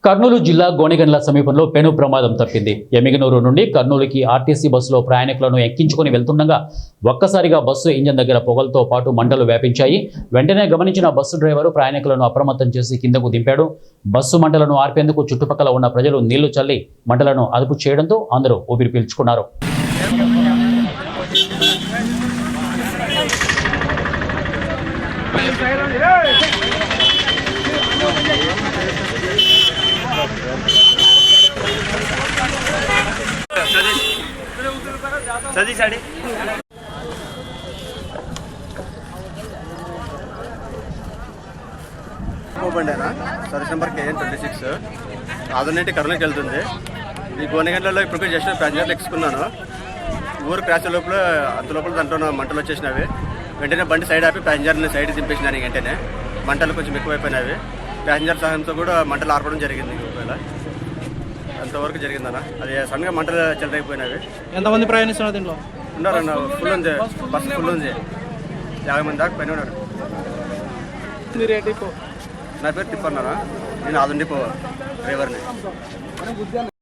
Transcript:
కర్నూలు జిల్లా గోనెగండ్ల సమీపంలో పెను ప్రమాదం తప్పింది. ఎమిగనూరు నుండి కర్నూలుకి ఆర్టీసీ బస్సులో ప్రయాణికులను ఎక్కించుకుని వెళ్తుండగా ఒక్కసారిగా బస్సు ఇంజన్ దగ్గర పొగలతో పాటు మంటలు వ్యాపించాయి. వెంటనే గమనించిన బస్సు డ్రైవరు ప్రయాణికులను అప్రమత్తం చేసి కిందకు దింపాడు. బస్సు మంటలను ఆర్పేందుకు చుట్టుపక్కల ఉన్న ప్రజలు నీళ్లు చల్లి మంటలను అదుపు చేయడంతో అందరూ ఊపిరి పీల్చుకున్నారు. सतीश साड़ी బండేనా సర్వీస్ నెంబర్ KN 26 ఆదోనేటి కర్నూలుకి వెళ్తుంది. ఈ గోనెగండ్లలో ఇప్పుడు జస్ట్ ప్యాసింజర్లు ఎక్కున్నాను. ఊరు క్రాస్ లోపల అంత దాంట్లో మంటలు వచ్చేసినవి. వెంటనే బండి సైడ్ ఆపి ప్యాసింజర్ని సైడ్ దింపేసినాను. వెంటనే మంటలు కొంచెం ఎక్కువైపోయినవి. ప్యాసింజర్ సహాయంతో కూడా మంటలు ఆర్పడం జరిగింది. ఒకవేళ అంతవరకు జరిగిందన్న. అది సడన్గా మంటలు చెలరైపోయినవి. ఎంతమంది ప్రయాణిస్తున్నారు దీంట్లో? ఉన్నారన్న, ఫుల్ ఉంది, బస్సు ఫుల్ ఉంది. 50 మంది దాకా పైన ఉన్నారు. నా పేరు తిప్పన్నారా, నేను ఆదుండి డ్రైవర్ని.